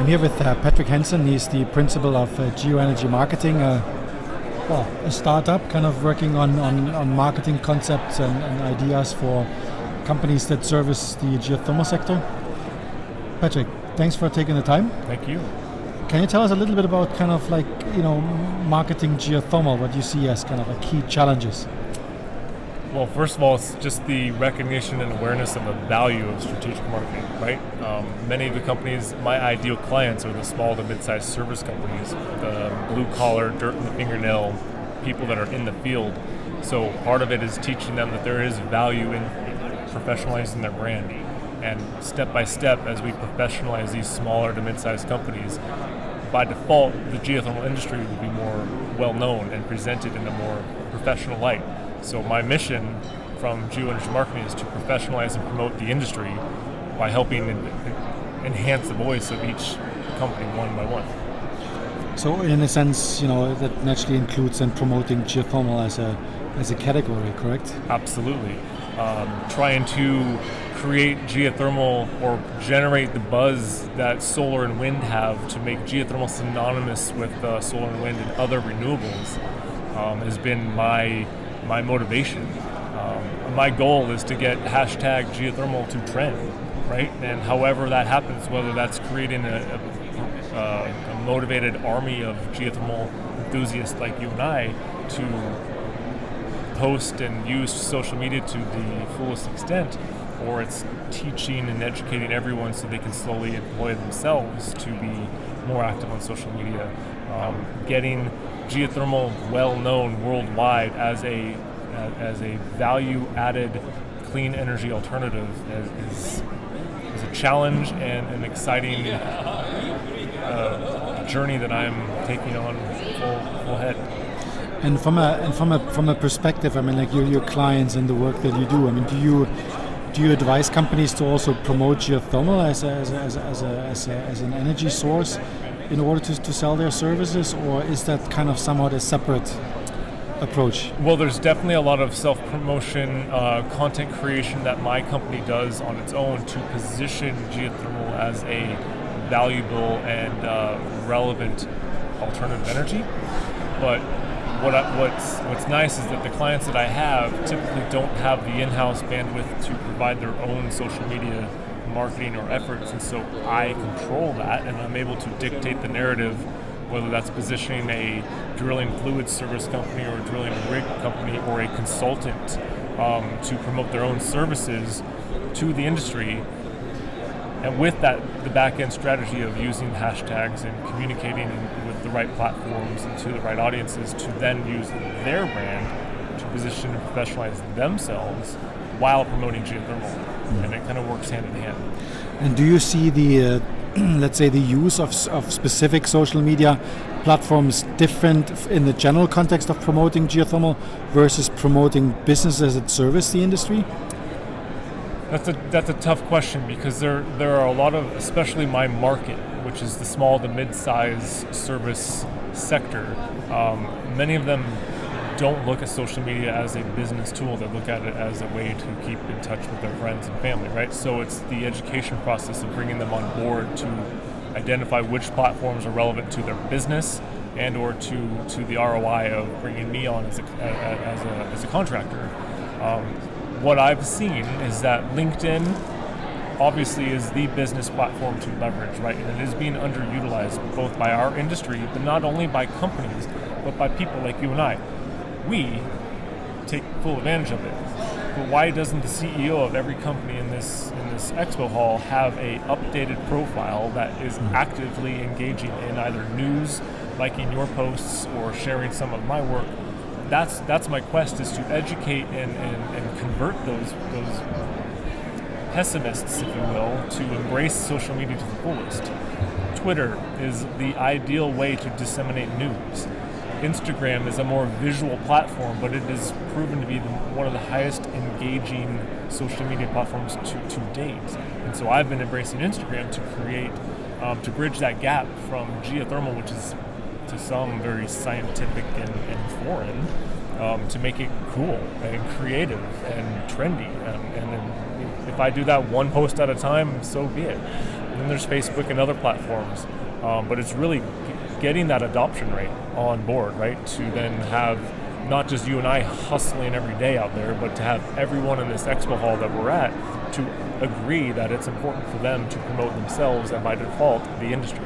I'm here with Patrick Hanson. He's the principal of Geoenergy Marketing, a startup kind of working on marketing concepts and ideas for companies that service the geothermal sector. Patrick, thanks for taking the time. Thank you. Can you tell us a little bit about kind of like, marketing geothermal, what you see as kind of a key challenges? Well, first of all, it's just the recognition and awareness of the value of strategic marketing, right? Many of the companies, my ideal clients are the small to mid-sized service companies, the blue-collar, dirt in the fingernail people that are in the field. So part of it is teaching them that there is value in professionalizing their brand. And step by step, as we professionalize these smaller to mid-sized companies, by default, the geothermal industry will be more well-known and presented in a more professional light. So my mission from Geoenergy Marketing is to professionalize and promote the industry by helping enhance the voice of each company one by one. So in a sense, that naturally includes then promoting geothermal as a category, correct? Absolutely. Trying to create geothermal or generate the buzz that solar and wind have to make geothermal synonymous with solar and wind and other renewables has been my motivation. My goal is to get hashtag geothermal to trend, right? And however that happens, whether that's creating a motivated army of geothermal enthusiasts like you and I to post and use social media to the fullest extent, or it's teaching and educating everyone so they can slowly employ themselves to be more active on social media. Getting geothermal well known worldwide as a value-added clean energy alternative is a challenge and an exciting journey that I'm taking on full head. And from a perspective, like your clients and the work that you do, do you advise companies to also promote geothermal as an energy source in order to sell their services, or is that kind of somewhat a separate approach? Well, there's definitely a lot of self-promotion, content creation that my company does on its own to position geothermal as a valuable and relevant alternative energy. But what's nice is that the clients that I have typically don't have the in-house bandwidth to provide their own social media marketing or efforts, and so I control that, and I'm able to dictate the narrative, whether that's positioning a drilling fluid service company or a drilling rig company or a consultant to promote their own services to the industry. And with that, the back-end strategy of using hashtags and communicating with the right platforms and to the right audiences to then use their brand to position and professionalize themselves while promoting geothermal. And it kind of works hand in hand. And do you see the, let's say, the use of specific social media platforms different in the general context of promoting geothermal versus promoting businesses that service the industry? That's a tough question, because there are a lot of, especially my market, which is the small to mid-size service sector, many of them don't look at social media as a business tool. They look at it as a way to keep in touch with their friends and family, right? So it's the education process of bringing them on board to identify which platforms are relevant to their business and or to the ROI of bringing me on as a contractor. What I've seen is that LinkedIn obviously is the business platform to leverage, right? And it is being underutilized both by our industry, but not only by companies, but by people like you and I. We take full advantage of it. But why doesn't the CEO of every company in this expo hall have a updated profile that is actively engaging in either news, liking your posts, or sharing some of my work? That's my quest, is to educate and convert those pessimists, if you will, to embrace social media to the fullest. Twitter is the ideal way to disseminate news. Instagram is a more visual platform, but it is proven to be one of the highest engaging social media platforms to date. And so I've been embracing Instagram to create, to bridge that gap from geothermal, which is to some very scientific and foreign, to make it cool and creative and trendy. And then if I do that one post at a time, so be it. And then there's Facebook and other platforms. But it's really getting that adoption rate on board, right? To then have not just you and I hustling every day out there, but to have everyone in this expo hall that we're at to agree that it's important for them to promote themselves and by default the industry.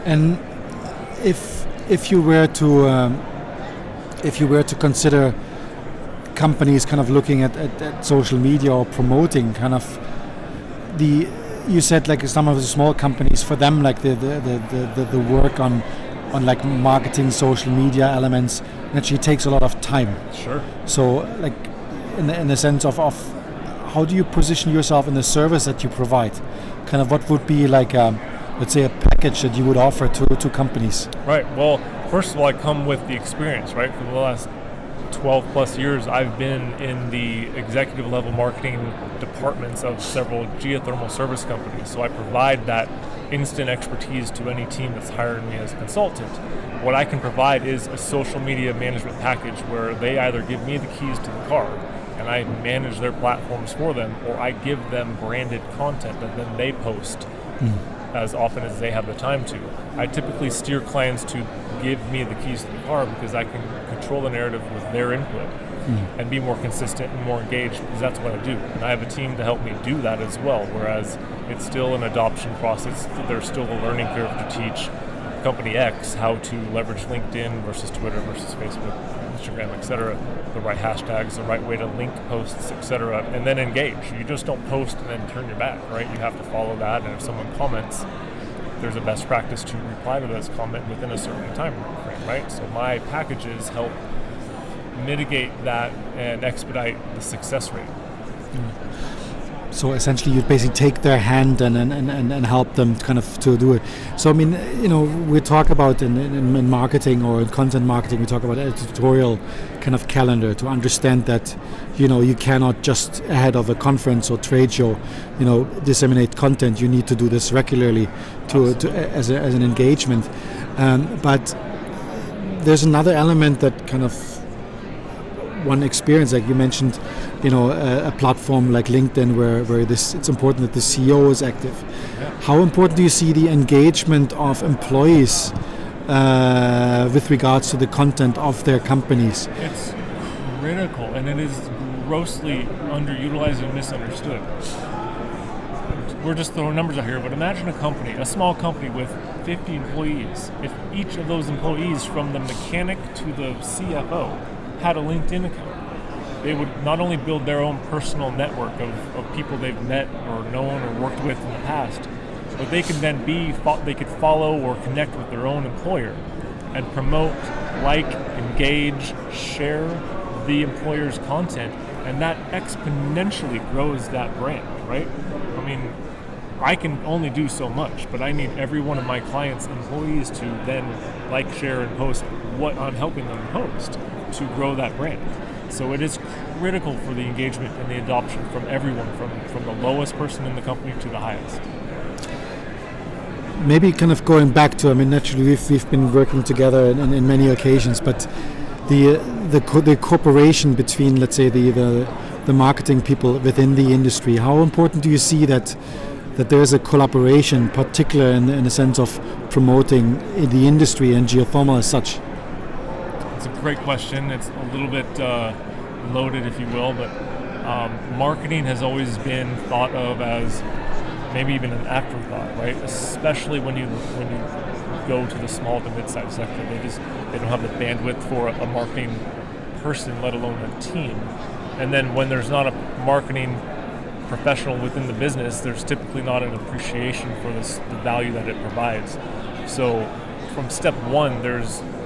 And if you were to consider companies kind of looking at social media or promoting kind of you said like some of the small companies, for them like the work on like marketing social media elements actually takes a lot of time. Sure. So like in the sense of how do you position yourself in the service that you provide? Kind of what would be like let's say a package that you would offer to companies? Right. Well, first of all, I come with the experience, right? For the last 12 plus years, I've been in the executive level marketing departments of several geothermal service companies. So I provide that instant expertise to any team that's hiring me as a consultant. What I can provide is a social media management package where they either give me the keys to the car and I manage their platforms for them, or I give them branded content that then they post as often as they have the time to. I typically steer clients to give me the keys to the car because I can control the narrative with their input and be more consistent and more engaged, because that's what I do. And I have a team to help me do that as well, whereas it's still an adoption process. There's still a learning curve to teach company X how to leverage LinkedIn versus Twitter versus Facebook, Instagram, etc., the right hashtags, the right way to link posts, etc., and then engage. You just don't post and then turn your back, right? You have to follow that, and if someone comments, there's a best practice to reply to this comment within a certain time frame, right? So my packages help mitigate that and expedite the success rate. So essentially you basically take their hand and help them kind of to do it. So I mean, you know, we talk about in marketing or in content marketing, we talk about editorial kind of calendar to understand that, you know, you cannot just ahead of a conference or trade show, you know, disseminate content. You need to do this regularly as an engagement. But there's another element that kind of one experience, like you mentioned, you know, a platform like LinkedIn where it's important that the CEO is active. Yeah. How important do you see the engagement of employees with regards to the content of their companies? It's critical, and it is grossly underutilized and misunderstood. We're just throwing numbers out here, but imagine a small company with 50 employees. If each of those employees, from the mechanic to the CFO, had a LinkedIn account, they would not only build their own personal network of people they've met or known or worked with in the past, but they could then they could follow or connect with their own employer and promote, like, engage, share the employer's content, and that exponentially grows that brand, right? I mean, I can only do so much, but I need every one of my clients' employees to then like, share, and post what I'm helping them post to grow that brand. So it is critical for the engagement and the adoption from everyone, from the lowest person in the company to the highest. Maybe kind of going back to, I mean, naturally we've been working together in many occasions, but the cooperation between, let's say, the marketing people within the industry, how important do you see that there is a collaboration, particularly in the sense of promoting the industry and geothermal as such? It's a great question. It's a little bit loaded, if you will, but marketing has always been thought of as maybe even an afterthought, right? Especially when you go to the small to mid-sized sector, they don't have the bandwidth for a marketing person, let alone a team. And then when there's not a marketing professional within the business, there's typically not an appreciation for the value that it provides. So from step one,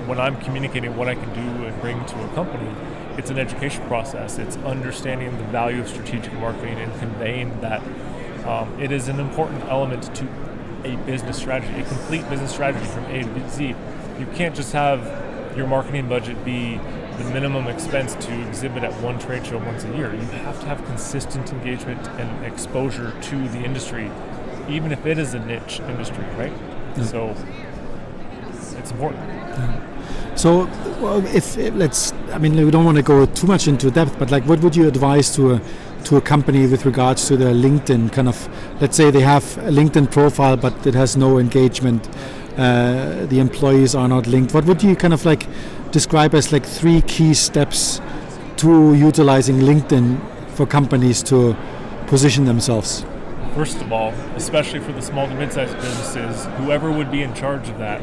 when I'm communicating what I can do and bring to a company, it's an education process. It's understanding the value of strategic marketing and conveying that it is an important element to a business strategy, a complete business strategy from A to Z. You can't just have your marketing budget be the minimum expense to exhibit at one trade show once a year. You have to have consistent engagement and exposure to the industry, even if it is a niche industry, right? Yeah. So it's important. Yeah. So, well, we don't want to go too much into depth, but like, what would you advise to to a company with regards to their LinkedIn kind of, let's say they have a LinkedIn profile but it has no engagement, the employees are not linked. What would you kind of like describe as like 3 key steps to utilizing LinkedIn for companies to position themselves? First of all, especially for the small to mid-sized businesses, whoever would be in charge of that,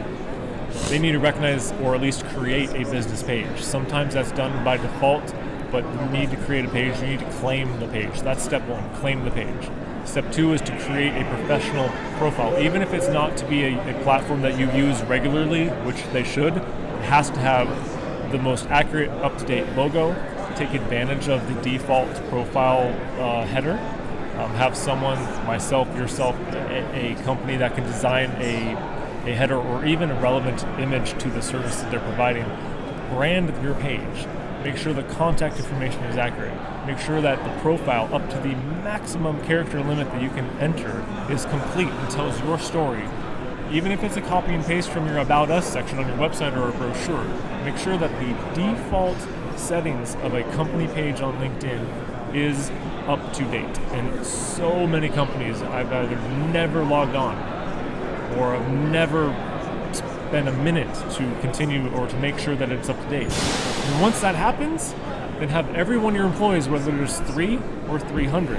they need to recognize or at least create a business page. Sometimes that's done by default, but you need to create a page, you need to claim the page. That's step 1, claim the page. Step 2 is to create a professional profile. Even if it's not to be a platform that you use regularly, which they should, it has to have the most accurate, up-to-date logo, take advantage of the default profile header, have someone, myself, yourself, a company that can design a header or even a relevant image to the service that they're providing. Brand your page. Make sure the contact information is accurate. Make sure that the profile, up to the maximum character limit that you can enter, is complete and tells your story. Even if it's a copy and paste from your About Us section on your website or a brochure, make sure that the default settings of a company page on LinkedIn is up to date. And so many companies, I've either never logged on or have never spent a minute to continue or to make sure that it's up to date. And once that happens, then have every one of your employees, whether there's 3 or 300,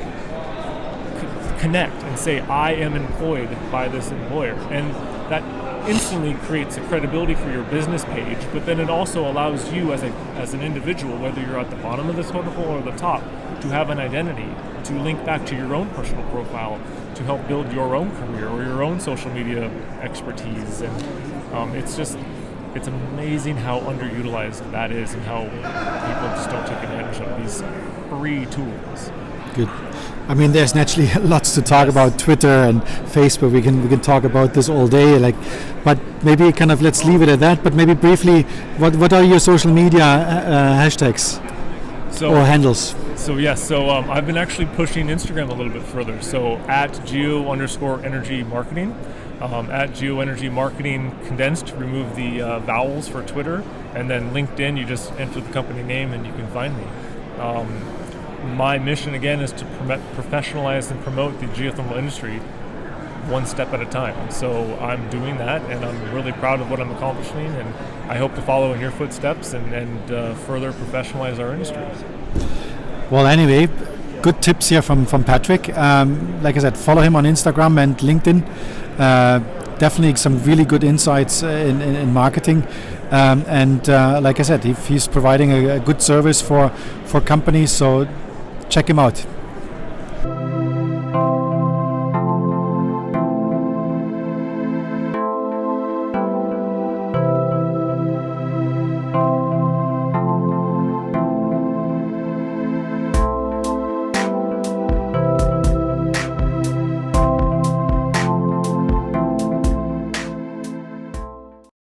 connect and say, I am employed by this employer. And that instantly creates a credibility for your business page, but then it also allows you as an individual, whether you're at the bottom of the totem pole or the top, to have an identity, to link back to your own personal profile, to help build your own career or your own social media expertise. And it's amazing how underutilized that is and how people just don't take advantage of these free tools. Good. I mean, there's naturally lots to talk about Twitter and Facebook. We can talk about this all day. But maybe kind of let's leave it at that. But maybe briefly, what are your social media hashtags or handles? So I've been actually pushing Instagram a little bit further. So at geo_energy marketing, at geo_energy marketing condensed. Remove the vowels for Twitter, and then LinkedIn. You just enter the company name and you can find me. My mission, again, is to professionalize and promote the geothermal industry one step at a time. And so I'm doing that, and I'm really proud of what I'm accomplishing, and I hope to follow in your footsteps and further professionalize our industry. Well, anyway, good tips here from Patrick. Like I said, follow him on Instagram and LinkedIn. Definitely some really good insights in marketing. Like I said, he's providing a good service for companies, so check him out.